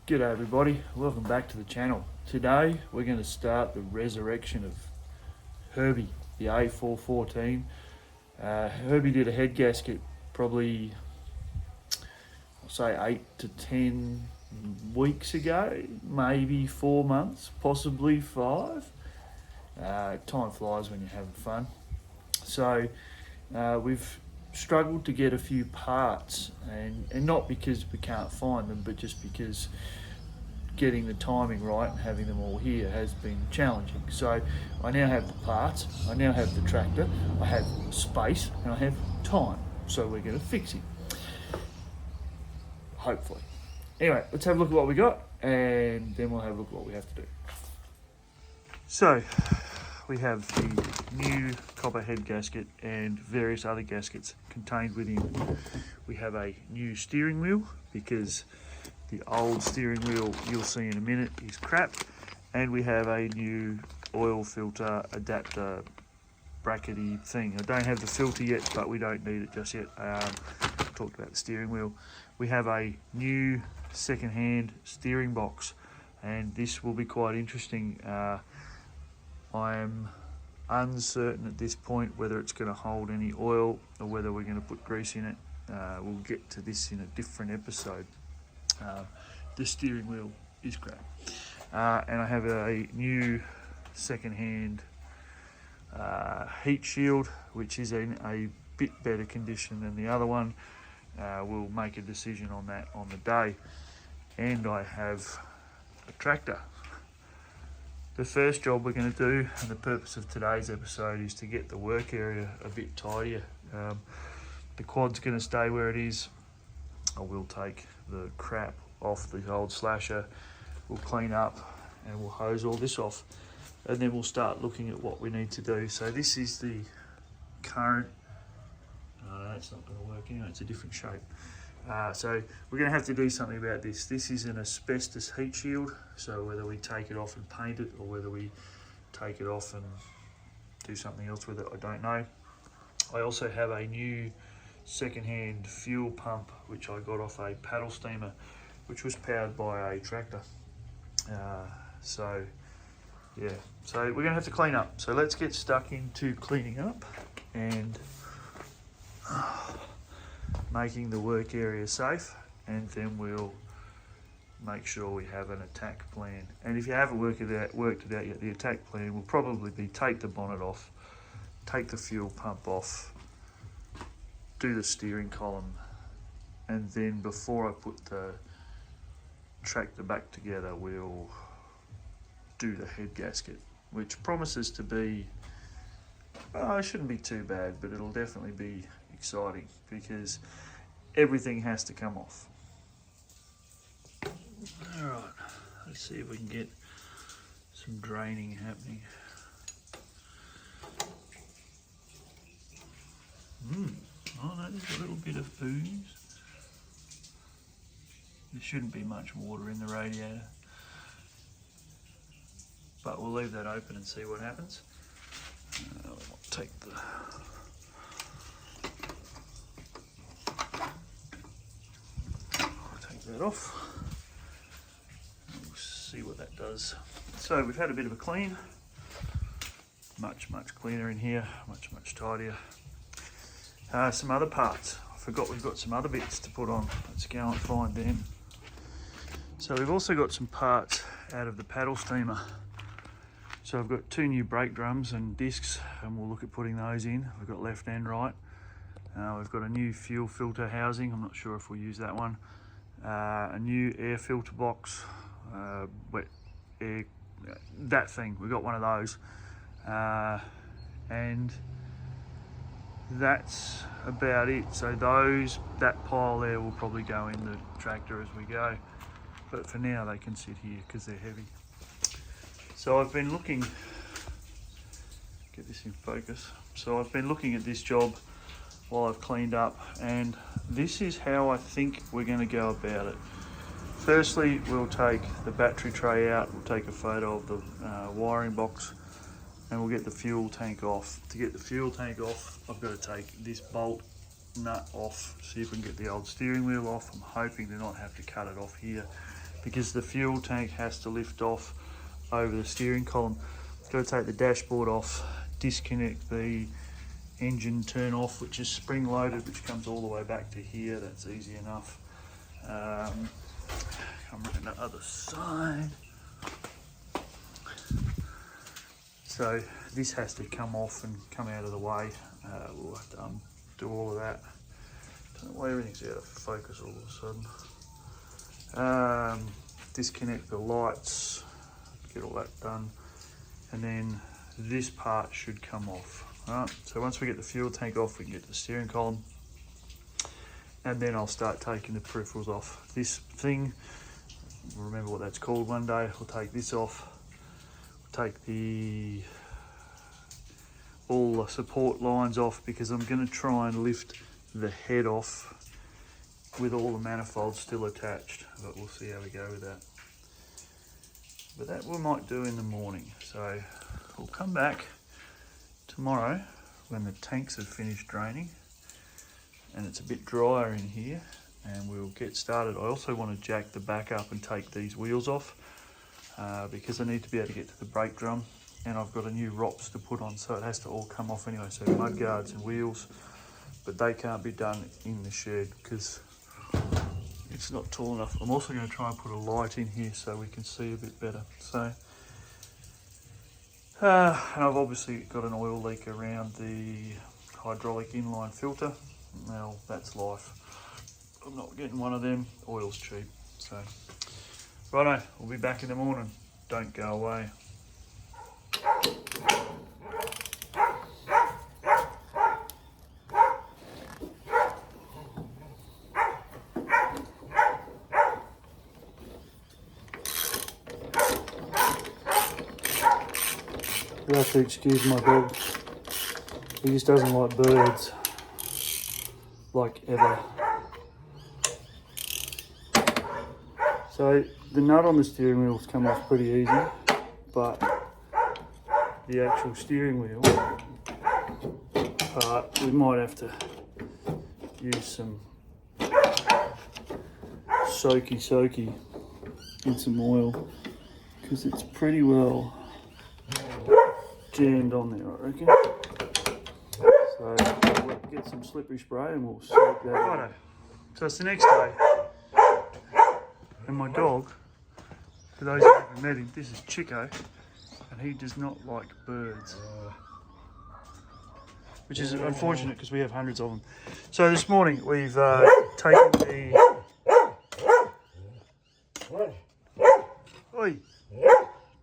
G'day everybody, welcome back to the channel. Today we're going to start the resurrection of Herbie, the A414. Herbie did a head gasket probably, I'll say 8 to 10 weeks ago, maybe 4 months, possibly 5. Time flies when you're having fun. So we've struggled to get a few parts, and not because we can't find them, but just because getting the timing right and having them all here has been challenging. So I now have the parts, I now have the tractor, I have space, and I have time. So we're going to fix it, hopefully. Anyway, let's have a look at what we got, and then we'll have a look at what we have to do. So we have the new copper head gasket and various other gaskets contained within. We have a new steering wheel because the old steering wheel, you'll see in a minute, is crap. And we have a new oil filter adapter brackety thing. I don't have the filter yet, but we don't need it just yet. Talked about the steering wheel. We have a new second-hand steering box, and this will be quite interesting. I am uncertain at this point whether it's going to hold any oil or whether we're going to put grease in it. We'll get to this in a different episode. The steering wheel is great. And I have a new second-hand heat shield, which is in a bit better condition than the other one. We'll make a decision on that on the day. And I have a tractor. The first job we're going to do, and the purpose of today's episode, is to get the work area a bit tidier. The quad's going to stay where it is. I will take the crap off the old slasher, we'll clean up, and we'll hose all this off, and then we'll start looking at what we need to do. So this is the current, no, that's not going to work anyway, it's a different shape. So we're going to have to do something about this. This is an asbestos heat shield, so whether we take it off and paint it or whether we take it off and do something else with it, I don't know. I also have a new second-hand fuel pump which I got off a paddle steamer, which was powered by a tractor. So yeah, so we're going to have to clean up. So let's get stuck into cleaning up and making the work area safe, and then we'll make sure we have an attack plan. And if you haven't worked it out yet, the attack plan will probably be take the bonnet off, take the fuel pump off, do the steering column, and then before I put the tractor back together, we'll do the head gasket, which promises to be, it shouldn't be too bad, but it'll definitely be exciting because everything has to come off. All right, let's see if we can get some draining happening. Oh no, there's a little bit of ooze. There shouldn't be much water in the radiator, but we'll leave that open and see what happens. I'll take that off. We'll see what that does. So we've had a bit of a clean. Much cleaner in here, much tidier. Some other parts. I forgot we've got some other bits to put on. Let's go and find them. So we've also got some parts out of the paddle steamer. So I've got 2 new brake drums and discs, and we'll look at putting those in. We've got left and right. We've got a new fuel filter housing. I'm not sure if we'll use that one. A new air filter box, wet air, that thing. We got one of those. And that's about it. So that pile there will probably go in the tractor as we go, but for now they can sit here because they're heavy. So I've been looking, get this in focus. So I've been looking at this job while I've cleaned up, and this is how I think we're going to go about it. Firstly, we'll take the battery tray out, we'll take a photo of the wiring box, and we'll get the fuel tank off. To get the fuel tank off, I've got to take this bolt nut off, see if we can get the old steering wheel off. I'm hoping to not have to cut it off here because the fuel tank has to lift off over the steering column. Got to take the dashboard off, disconnect the engine turn off, which is spring loaded, which comes all the way back to here. That's easy enough. Come around the other side. So this has to come off and come out of the way. We'll have to do all of that. Don't know why everything's out of focus all of a sudden. Disconnect the lights, get all that done, and then this part should come off. Alright, so once we get the fuel tank off, we can get the steering column, and then I'll start taking the peripherals off. This thing, we'll remember what that's called one day. We'll take this off, we'll take all the support lines off, because I'm going to try and lift the head off with all the manifolds still attached, but we'll see how we go with that. But that we might do in the morning, so we'll come back tomorrow when the tanks have finished draining and it's a bit drier in here, and we'll get started. I also want to jack the back up and take these wheels off because I need to be able to get to the brake drum, and I've got a new ROPS to put on, so it has to all come off anyway, so mud guards and wheels, but they can't be done in the shed because it's not tall enough. I'm also going to try and put a light in here so we can see a bit better. So, and I've obviously got an oil leak around the hydraulic inline filter. Well, that's life. I'm not getting one of them. Oil's cheap. So, righto, we'll be back in the morning. Don't go away. You have to excuse my dog. He just doesn't like birds, like ever. So the nut on the steering wheel's come off pretty easy, but the actual steering wheel part, we might have to use some soaky in some oil, because it's pretty well jammed on there, I reckon. So we'll get some slippery spray and we'll soak that. Righto. So it's the next day, and my dog, for those who haven't met him, this is Chico, and he does not like birds, which is unfortunate because we have hundreds of them. So this morning we've taken the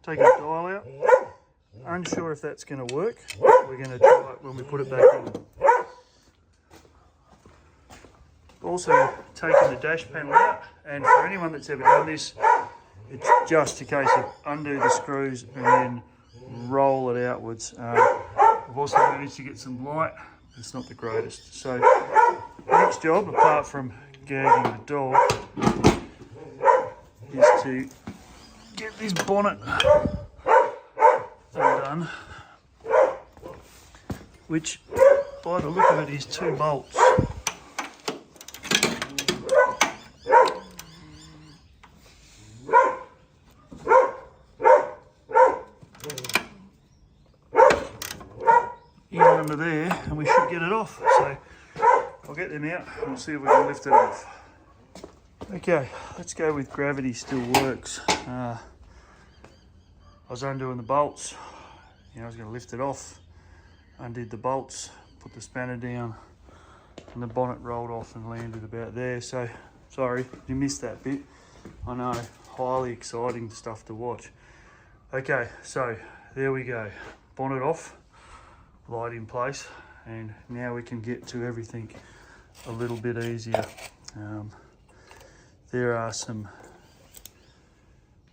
taken the dial out. Unsure if that's going to work. We're going to try it when we put it back in. Also taken the dash panel out, and for anyone that's ever done this, it's just a case of undo the screws and then roll it outwards. We've also managed to get some light. It's not the greatest. So next job, apart from gagging the dog, is to get this bonnet undone, which by the look of it is 2 bolts. In under there, and we should get it off. So I'll get them out and we'll see if we can lift it off. Okay, let's go with gravity still works. I was undoing the bolts. I was going to lift it off, undid the bolts, put the spanner down, and the bonnet rolled off and landed about there. So, sorry, you missed that bit. I know, highly exciting stuff to watch. Okay, so there we go. Bonnet off, light in place, and now we can get to everything a little bit easier. There are some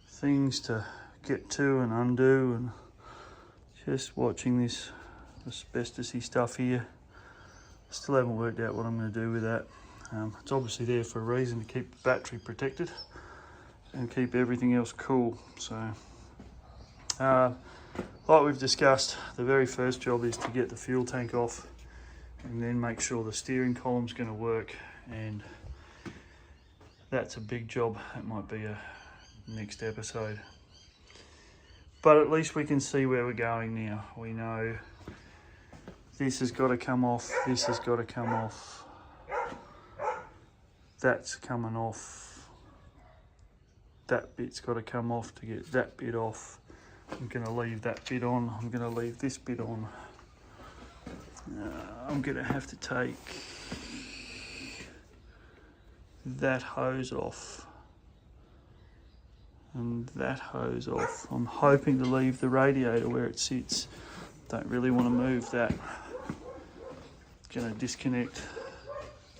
things to get to and undo, and just watching this asbestos-y stuff here. Still haven't worked out what I'm going to do with that. It's obviously there for a reason, to keep the battery protected and keep everything else cool. So like we've discussed, the very first job is to get the fuel tank off and then make sure the steering column's going to work, and that's a big job. It might be a next episode. But at least we can see where we're going now. We know this has got to come off, this has got to come off, that's coming off, that bit's got to come off to get that bit off. I'm going to leave that bit on, I'm going to leave this bit on. I'm going to have to take that hose off and that hose off. I'm hoping to leave the radiator where it sits. Don't really want to move that. Going to disconnect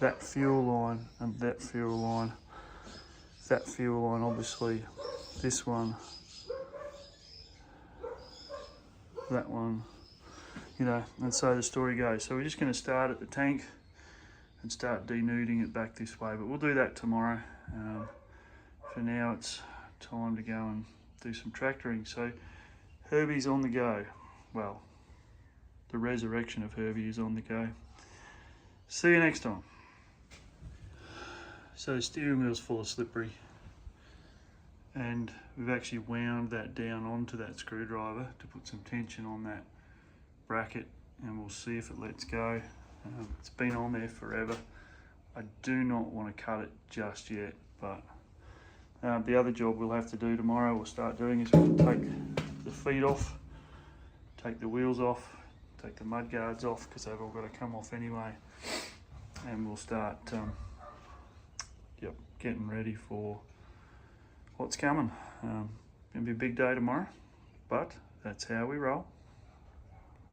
that fuel line and that fuel line. That fuel line, obviously, this one, that one, you know, and so the story goes. So we're just going to start at the tank and start denuding it back this way, but we'll do that tomorrow. For now, it's time to go and do some tractoring. So Herbie's on the go. Well, the resurrection of Herbie is on the go. See you next time. So the steering wheel's full of slippery, and we've actually wound that down onto that screwdriver to put some tension on that bracket, and we'll see if it lets go. It's been on there forever. I do not want to cut it just yet, but the other job we'll have to do tomorrow, we'll start doing, is we'll take the feet off, take the wheels off, take the mud guards off, because they've all got to come off anyway, and we'll start getting ready for what's coming. Gonna be a big day tomorrow, but that's how we roll.